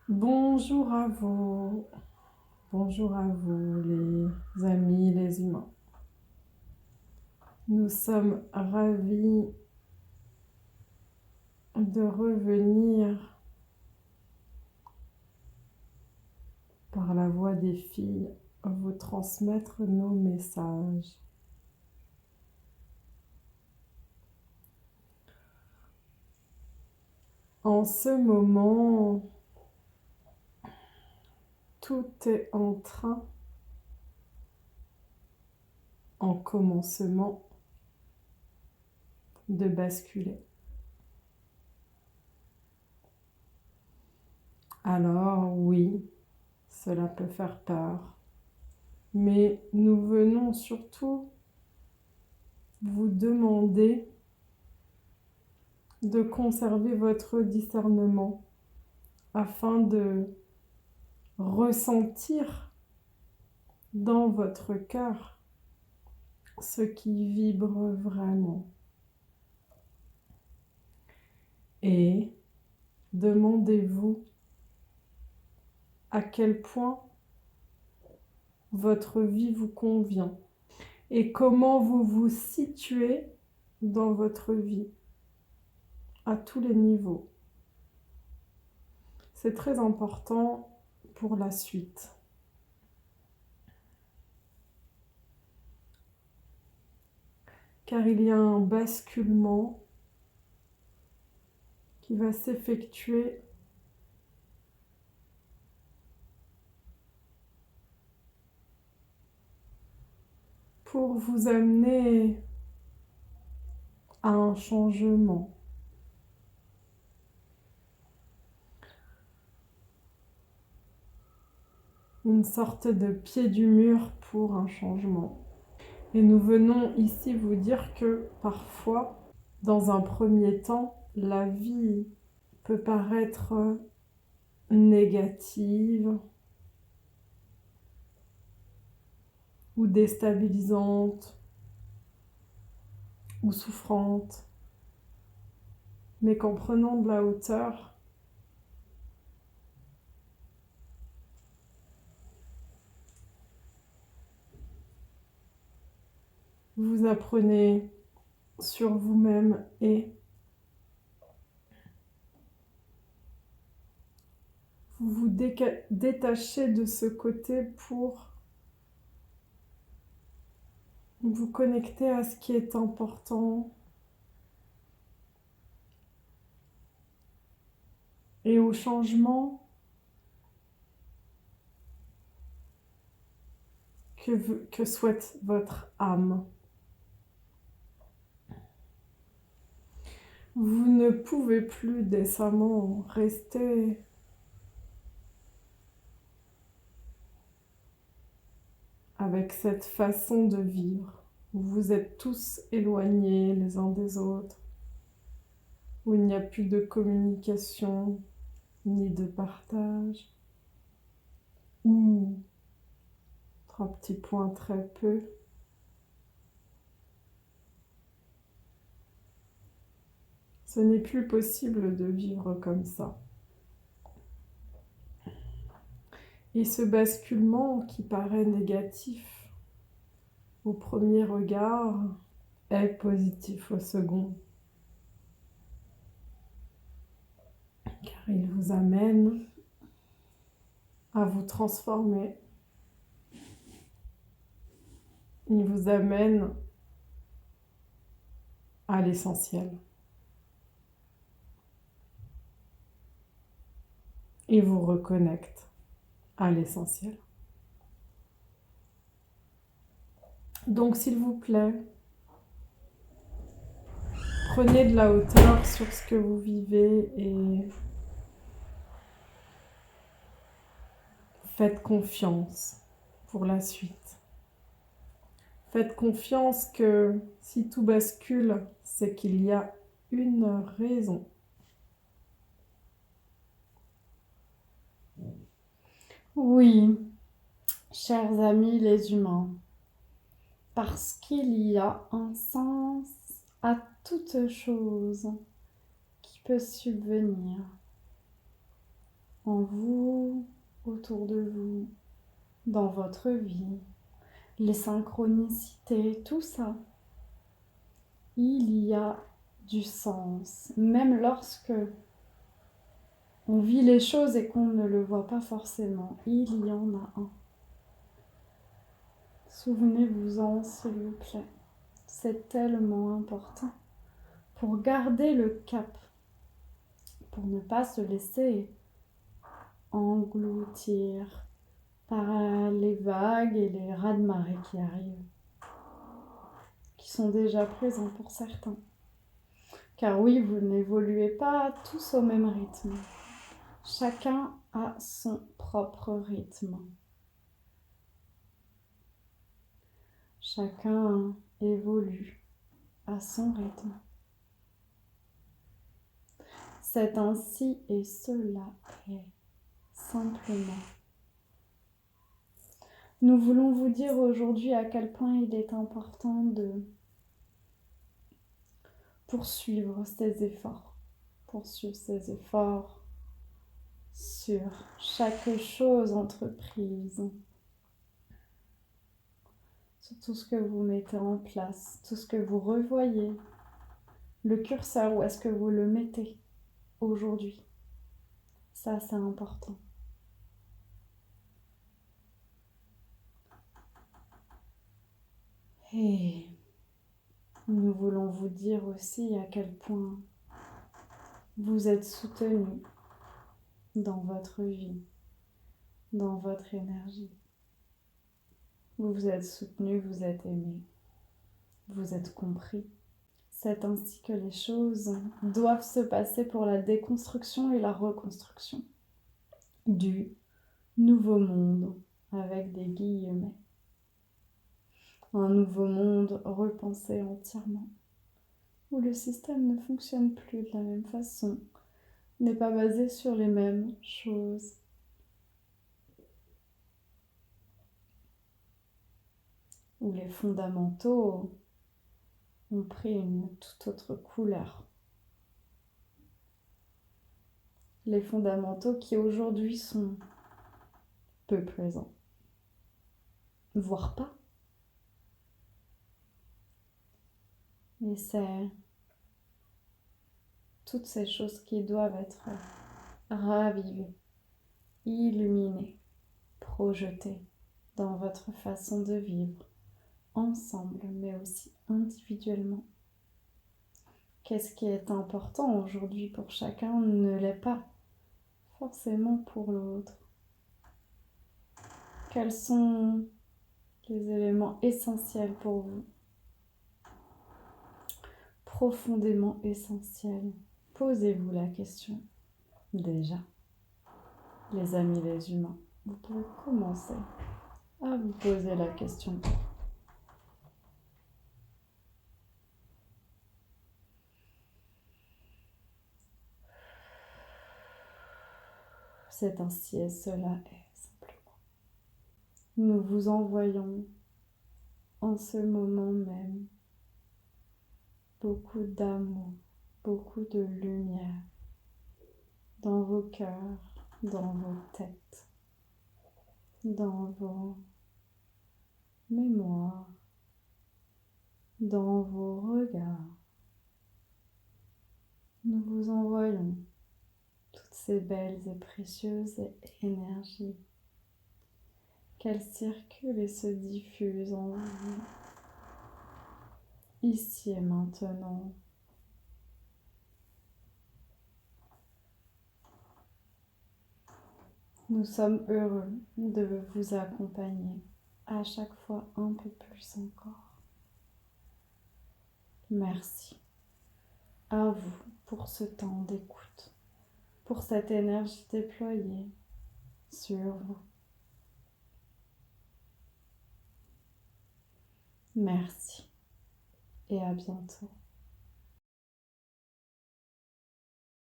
Bonjour à vous, bonjour à vous les amis, les humains. Nous sommes ravis de revenir par la voix des filles vous transmettre nos messages. En ce moment, tout est en train, en commencement, de basculer. Alors oui, cela peut faire peur, mais nous venons surtout vous demander de conserver votre discernement afin de ressentir dans votre cœur ce qui vibre vraiment. Et demandez-vous à quel point votre vie vous convient et comment vous vous situez dans votre vie à tous les niveaux. C'est très important pour la suite. Car il y a un basculement qui va s'effectuer pour vous amener à un changement. Une sorte de pied du mur pour un changement. Et nous venons ici vous dire que parfois, dans un premier temps, la vie peut paraître négative ou déstabilisante ou souffrante, mais qu'en prenant de la hauteur, vous apprenez sur vous-même et vous vous détachez de ce côté pour vous connecter à ce qui est important et au changement que souhaite votre âme. Vous ne pouvez plus décemment rester avec cette façon de vivre. Vous êtes tous éloignés les uns des autres, où il n'y a plus de communication ni de partage, ou 3 petits points très peu. Ce n'est plus possible de vivre comme ça. Et ce basculement qui paraît négatif au premier regard est positif au second. Car il vous amène à vous transformer. Il vous amène à l'essentiel. Et vous reconnecte à l'essentiel. Donc s'il vous plaît, prenez de la hauteur sur ce que vous vivez et faites confiance pour la suite. Faites confiance que si tout bascule, c'est qu'il y a une raison. Oui, chers amis les humains, parce qu'il y a un sens à toute chose qui peut subvenir. en vous, autour de vous, dans votre vie, les synchronicités, tout ça. Il y a du sens, même lorsque on vit les choses et qu'on ne le voit pas forcément, il y en a un. Souvenez-vous-en, s'il vous plaît. C'est tellement important pour garder le cap, pour ne pas se laisser engloutir par les vagues et les raz-de-marée qui arrivent, qui sont déjà présents pour certains. Car oui, vous n'évoluez pas tous au même rythme. Chacun a son propre rythme. Chacun évolue à son rythme. C'est ainsi et cela est simplement. Nous voulons vous dire aujourd'hui à quel point il est important de poursuivre ces efforts. Poursuivre ces efforts sur chaque chose entreprise. Sur tout ce que vous mettez en place, tout ce que vous revoyez. Le curseur, où est-ce que vous le mettez aujourd'hui? Ça, c'est important. Et nous voulons vous dire aussi à quel point vous êtes soutenu dans votre vie, dans votre énergie. Vous êtes soutenu, vous êtes aimé, vous êtes compris. C'est ainsi que les choses doivent se passer pour la déconstruction et la reconstruction du nouveau monde, avec des guillemets. Un nouveau monde repensé entièrement, où le système ne fonctionne plus de la même façon, n'est pas basé sur les mêmes choses. Où les fondamentaux ont pris une toute autre couleur. Les fondamentaux qui aujourd'hui sont peu présents, voire pas. Et c'est toutes ces choses qui doivent être ravivées, illuminées, projetées dans votre façon de vivre, ensemble, mais aussi individuellement. Qu'est-ce qui est important aujourd'hui pour chacun ne l'est pas forcément pour l'autre. Quels sont les éléments essentiels pour vous? Profondément essentiels. Posez-vous la question. Déjà, les amis, les humains, vous pouvez commencer à vous poser la question. C'est ainsi et cela est simplement. Nous vous envoyons en ce moment même beaucoup d'amour, beaucoup de lumière dans vos cœurs, dans vos têtes, dans vos mémoires, dans vos regards. Nous vous envoyons toutes ces belles et précieuses énergies, qu'elles circulent et se diffusent en vous, ici et maintenant. Nous sommes heureux de vous accompagner à chaque fois un peu plus encore. Merci à vous pour ce temps d'écoute, pour cette énergie déployée sur vous. Merci et à bientôt.